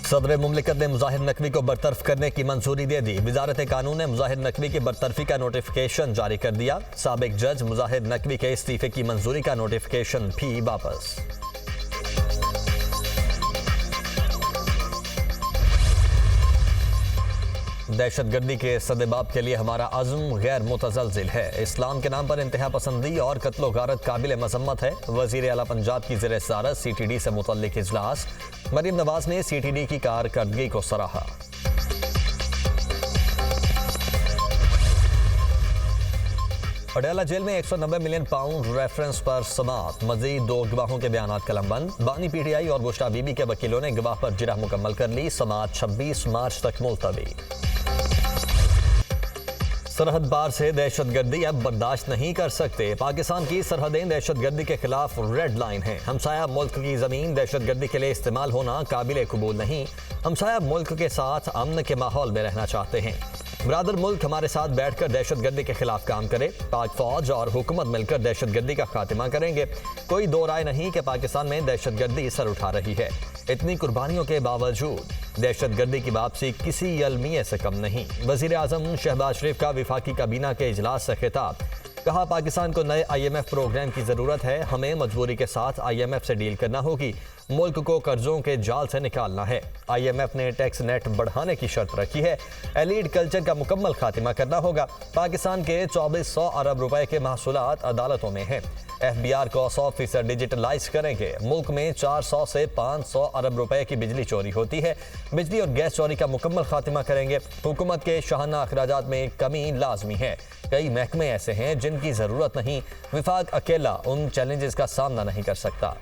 सदर मुमलिकत ने मुजाहिर नकवी को बरतरफ करने की मंजूरी दे दी। वजारत कानून ने मुजाहिर नकवी की बरतरफी का नोटिफिकेशन जारी कर दिया। साबिक जज मुजाहिर नकवी के इस्तीफे की मंजूरी का नोटिफिकेशन भी वापस। दहशतगर्दी के सदेबाब के लिए हमारा अज़्म गैर मुतज़लज़िल है। इस्लाम के नाम पर इंतहा पसंदी और कत्लो गारत काबिल मज़म्मत है। वज़ीर आला पंजाब की ज़ेर सदारत CTD से मुतल्लिक़ इजलास। मरीम नवाज ने CTD की कारकर्दगी को सराहा। पटियाला जेल में 190 मिलियन पाउंड रेफरेंस पर समाअत। मजीद 2 गवाहों के बयान कलमबंद। बानी PTI और बुशरा बीबी के वकीलों ने गवाह पर जिरह मुकम्मल कर ली। समाअत 26 मार्च तक मुलतवी। सरहद पार से दहशतगर्दी अब बर्दाश्त नहीं कर सकते। पाकिस्तान की सरहदें दहशतगर्दी के खिलाफ रेड लाइन हैं। हमसाया मुल्क की जमीन दहशतगर्दी के लिए इस्तेमाल होना काबिल कबूल नहीं। हमसाया मुल्क के साथ अमन के माहौल में रहना चाहते हैं। ब्रादर मुल्क हमारे साथ बैठकर दहशतगर्दी के खिलाफ काम करे। पाक फौज और हुकूमत मिलकर दहशतगर्दी का खात्मा करेंगे। कोई दो राय नहीं कि पाकिस्तान में दहशतगर्दी सर उठा रही है। इतनी कुर्बानियों के बावजूद दहशतगर्दी की वापसी किसी अलमिये से कम नहीं। वज़ीर आज़म शहबाज शरीफ का विफाकी काबीना के इजलास से खिताब। कहा, पाकिस्तान को नए IMF प्रोग्राम की ज़रूरत है। हमें मजबूरी के साथ IMF से डील करना होगी। मुल्क को कर्जों के जाल से निकालना है। IMF ने टैक्स नेट बढ़ाने की शर्त रखी है। एलीट कल्चर का मुकम्मल खात्मा करना होगा। पाकिस्तान के 2400 अरब रुपए के महसूलात अदालतों में हैं। FBR को 100% डिजिटलाइज करेंगे। मुल्क में 400 से 500 अरब रुपए की बिजली चोरी होती है। बिजली और गैस चोरी का मुकम्मल खात्मा करेंगे। हुकूमत के शाहाना अखराजात में कमी लाजमी है। कई महकमे ऐसे हैं जिनकी ज़रूरत नहीं। विफाक अकेला उन चैलेंजेस का सामना नहीं कर सकता।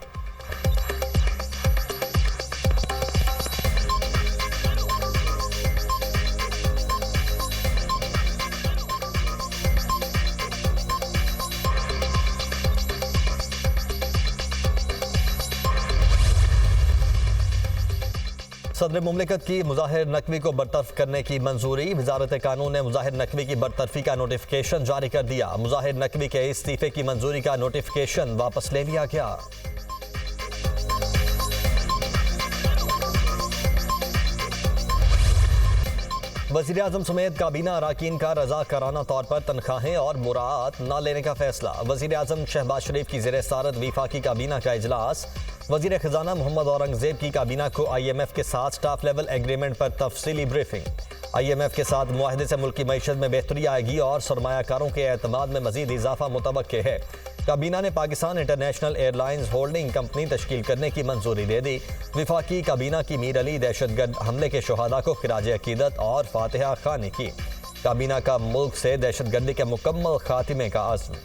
सदर मुमलिकत की मुजाहिर नकवी को बरतरफ करने की मंजूरी। वजारत कानून ने मुजाहिर नकवी की बरतरफी का नोटिफिकेशन जारी कर दिया। मुजाहिर नकवी के इस्तीफे की मंजूरी का नोटिफिकेशन वापस ले लिया गया। वज़ीर आज़म समेत काबीना अराकीन का रज़ाकाराना तौर पर तनख्वाहें और मुराआत न लेने का फैसला। वज़ीर आज़म शहबाज शरीफ की ज़ेर सदारत विफाकी काबीना का इजलास। वज़ीर ख़जाना मोहम्मद औरंगज़ेब की काबीना को IMF के साथ स्टाफ लेवल एग्रीमेंट पर तफसीली ब्रीफिंग। IMF के साथ मुआहदे से मुल्क की मईशत में बेहतरी आएगी और सरमायाकारों के एतमाद में मज़ीद इजाफा मुतवक्के है। काबीना ने Pakistan International Airlines Holding Company तश्कील करने की मंजूरी दे दी। विफाकी काबीना की मीर अली दहशतगर्द हमले के शहादा को खिराज अकीदत और फातिहा खानी की। काबीना का मुल्क से दहशतगर्दी के मुकम्मल खात्मे का अज़्म।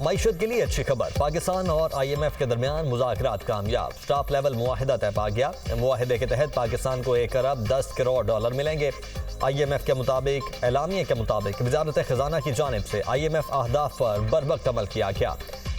मईशत के लिए अच्छी खबर। पाकिस्तान और IMF के दरमियान मुज़ाकरात कामयाब। स्टाफ लेवल मुआहिदा तय पा गया। मुआहिदे के तहत पाकिस्तान को 1 अरब 10 करोड़ डॉलर मिलेंगे। IMF के मुताबिक एलामिया के मुताबिक वजारत ख़जाना की जानिब से IMF अहदाफ पर बरवक्त अमल किया गया।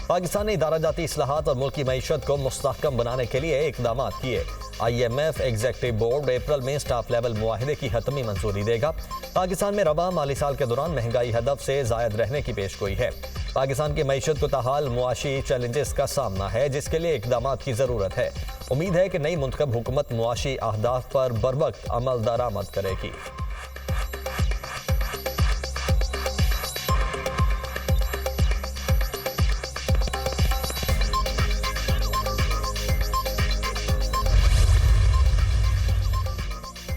पाकिस्तान ने इदारा जाती इस्लाहात और मुल्की मईशत को मुस्तहकम बनाने के लिए इक़दाम किए। IMF एग्जीक्यूटिव बोर्ड अप्रैल में स्टाफ लेवल मुआहिदे की हतमी मंजूरी देगा। पाकिस्तान में रवा माली साल के दौरान महंगाई हदफ से ज़ायद रहने की पेशगोई है। पाकिस्तान की मईशत को ताहाल मुआशी चैलेंजेस का सामना है, जिसके लिए इक़दाम की ज़रूरत है। उम्मीद है कि नई मुंतखब हुकूमत मुआशी अहदाफ पर बरवक्त अमल दरामद करेगी।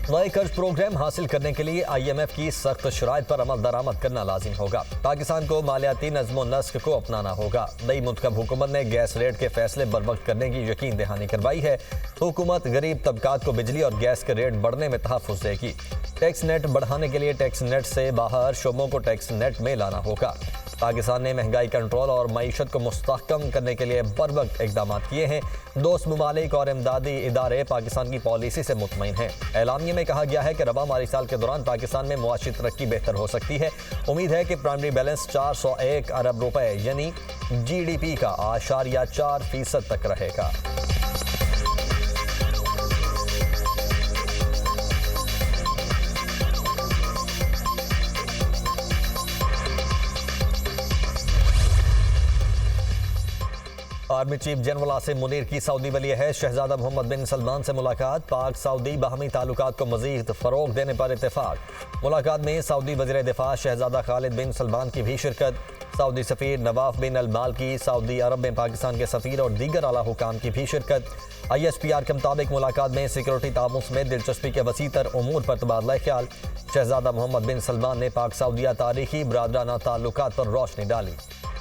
नए कर्ज प्रोग्राम हासिल करने के लिए IMF की सख्त शराइत पर अमल दरामद करना लाजिम होगा। पाकिस्तान को मालियाती नज़्म व नस्क को अपनाना होगा। नई मुंतखब हुकूमत ने गैस रेट के फैसले बरवक्त करने की यकीन दहानी करवाई है। हुकूमत गरीब तबकात को बिजली और गैस के रेट बढ़ने में तहफ़्फ़ुज़ देगी। टैक्स नेट बढ़ाने के लिए टैक्स नेट से बाहर शोबों को टैक्स नेट में लाना होगा। पाकिस्तान ने महंगाई कंट्रोल और मईशत को मुस्तहकम करने के लिए बरवक्त इक़दाम किए हैं। दोस्त ममालिक और इमदादी इदारे पाकिस्तान की पॉलिसी से मुतमईन हैं। एलामिया में कहा गया है कि रवा माली साल के दौरान पाकिस्तान में मुआशी तरक्की बेहतर हो सकती है। उम्मीद है कि प्राइमरी बैलेंस 401 अरब रुपए यानी GDP का 8.4% तक रहेगा। Army chief general Asim Munir की सऊदी वली है शहजादा मोहम्मद बिन सलमान से मुलाकात। पाक सऊदी बाहमी ताल्लुकात को मजीद फ़रोग देने पर इत्तेफाक। मुलाकात में सऊदी वज़ीर दिफा शहजादा खालिद बिन सलमान की भी शिरकत। सऊदी सफ़ीर नवाफ बिन अल मालकी, सऊदी अरब में पाकिस्तान के सफ़ीर और दीगर आला हुकाम की भी शिरकत। ISPR के मुताबिक मुलाकात में सिक्योरिटी तामुन में दिलचस्पी के वसीतर उमूर पर तबादला ख्याल। शहजादा मोहम्मद बिन सलमान ने पाक सऊदिया तारीखी बरादराना ताल्लुकात पर रोशनी डाली।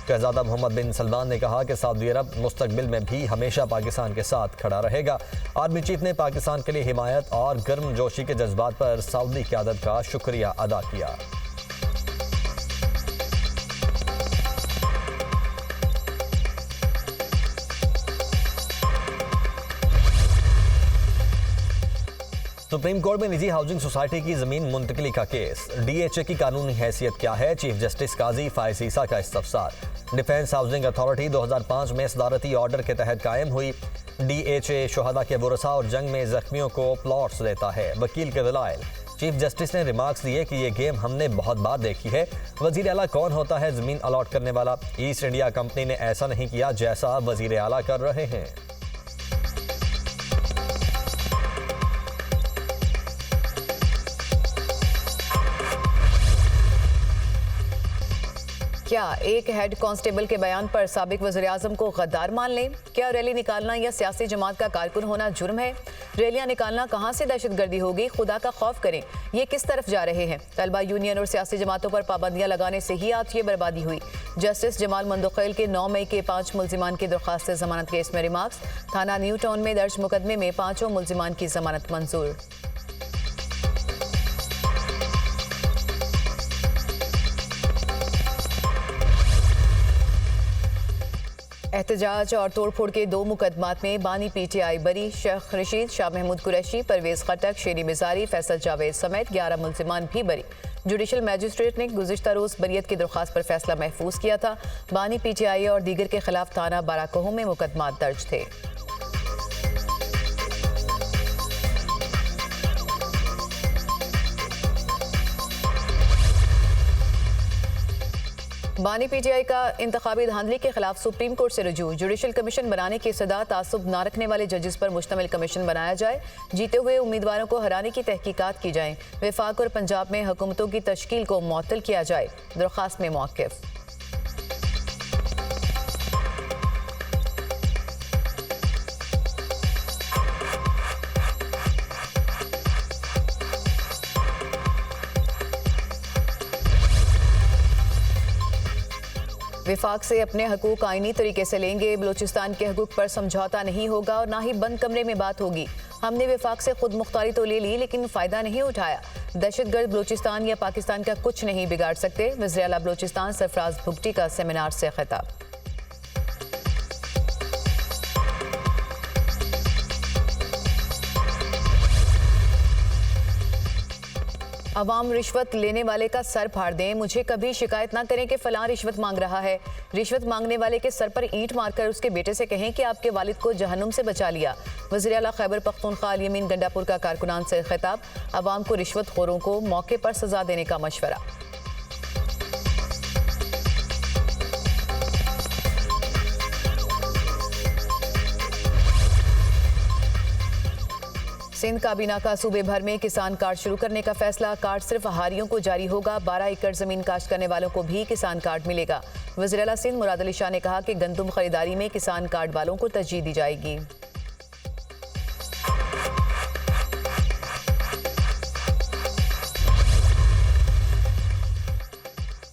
शहजादा मोहम्मद बिन सलमान ने कहा कि सऊदी अरब मुस्तकबिल में भी हमेशा पाकिस्तान के साथ खड़ा रहेगा। आर्मी चीफ ने पाकिस्तान के लिए हिमायत और गर्मजोशी के जज्बात पर सऊदी क़यादत का शुक्रिया अदा किया। सुप्रीम कोर्ट में निजी हाउसिंग सोसाइटी की जमीन मुंतकली का केस। DHA की कानूनी हैसियत क्या है, चीफ जस्टिस काजी फायज ईसा का इस्तफसार। डिफेंस हाउसिंग अथॉरिटी 2005 में सदारती ऑर्डर के तहत कायम हुई। DHA शुहदा के वरसा और जंग में जख्मियों को प्लॉट्स देता है। वकील के दलाइल। चीफ जस्टिस ने रिमार्क्स दिए कि ये गेम हमने बहुत बार देखी है। वजीर आला कौन होता है जमीन अलॉट करने वाला? ईस्ट इंडिया कंपनी ने ऐसा नहीं किया जैसा वजीर आला कर रहे हैं। क्या एक हेड कांस्टेबल के बयान पर साबिक वज़ीर-ए-आज़म को गद्दार मान लें? क्या रैली निकालना या सियासी जमात का कारकुन होना जुर्म है? रैलियां निकालना कहां से दहशतगर्दी होगी? खुदा का खौफ करें। ये किस तरफ जा रहे हैं? तलबा यूनियन और सियासी जमातों पर पाबंदियां लगाने से ही आज ये बर्बादी हुई। जस्टिस जमाल मंदोखेल के 9 मई के 5 मुल्जिमान की दरख्वास्त जमानत केस में रिमार्क्स। थाना न्यू टाउन में दर्ज मुकदमे में 5 मुल्जिमान की जमानत मंजूर। एहतजाज और तोड़फोड़ के 2 मुकदमात में बानी PTI बरी। शेख रशीद, शाह महमूद कुरैशी, परवेज खटक, शेरी मिजारी, फैसल जावेद समेत 11 मुल्जिमान भी बरी। जुडिशल मैजिस्ट्रेट ने गुज़िश्ता रोज़ बरियत की दरख्वास्त पर फैसला महफूज किया था। बानी PTI और दीगर के खिलाफ थाना बाराकोह में मुकदमात दर्ज थे। बानी PTI का इंतखाबी धांधली के खिलाफ सुप्रीम कोर्ट से रुजू। जुडिशल कमीशन बनाने की सदा तासुब ना रखने वाले जजेस पर मुश्तमिल कमीशन बनाया जाए। जीते हुए उम्मीदवारों को हराने की तहकीकात की जाए। वफाक और पंजाब में हुकूमतों की तश्कील को मुअत्तल किया जाए। दरख्वास्त में मौक़िफ़। विफाक से अपने हकूक आईनी तरीके से लेंगे। बलूचिस्तान के हकूक पर समझौता नहीं होगा और ना ही बंद कमरे में बात होगी। हमने विफाक से खुद मुख्तारी तो ले ली लेकिन फ़ायदा नहीं उठाया। दहशतगर्द बलूचिस्तान या पाकिस्तान का कुछ नहीं बिगाड़ सकते। वज़ीर आला बलूचिस्तान सरफराज भुगटी का सेमिनार से खिताब। अवाम रिश्वत लेने वाले का सर फाड़ दें। मुझे कभी शिकायत ना करें कि फलां रिश्वत मांग रहा है। रिश्वत मांगने वाले के सर पर ईंट मारकर उसके बेटे से कहें कि आपके वालिद को जहन्नुम से बचा लिया। वज़ीर आला खैबर पख्तूनख्वा अल यमीन गंडापुर का कारकुनान से खिताब। अवाम को रिश्वतखोरों को मौके पर सजा देने का मशवरा। सिंध काबीना का सूबे भर में किसान कार्ड शुरू करने का फैसला। कार्ड सिर्फ हारियों को जारी होगा। 12 एकड़ जमीन काश्त करने वालों को भी किसान कार्ड मिलेगा। वज़ीर आला सिंध मुराद अली शाह ने कहा कि गंदुम खरीदारी में किसान कार्ड वालों को तरजीह दी जाएगी।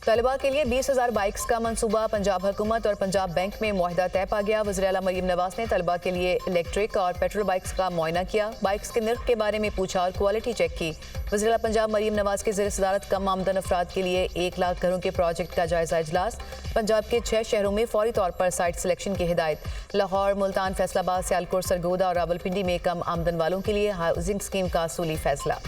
तलबा के लिए 20,000 बाइक्स का मंसूबा। पंजाब हुकूमत और पंजाब बैंक में मुआहदा तय पा गया। वज़ीर आला मरीम नवाज ने तलबा के लिए इलेक्ट्रिक और पेट्रोल बाइक्स का मुआयना किया। बाइक्स के निर्ख के बारे में पूछा और क्वालिटी चेक की। वज़ीर आला पंजाब मरीम नवाज के ज़ेर सदारत कम आमदन अफराद के लिए 1 लाख घरों के प्रोजेक्ट का जायजा इजलास। पंजाब के 6 शहरों में फौरी तौर पर साइट सिलेक्शन की हिदायत। लाहौर, मुल्तान, फैसलाबाद, सियालकोट, सरगोदा और रावलपिंडी में कम आमदन वालों के लिए हाउसिंग स्कीम का असूली फैसला।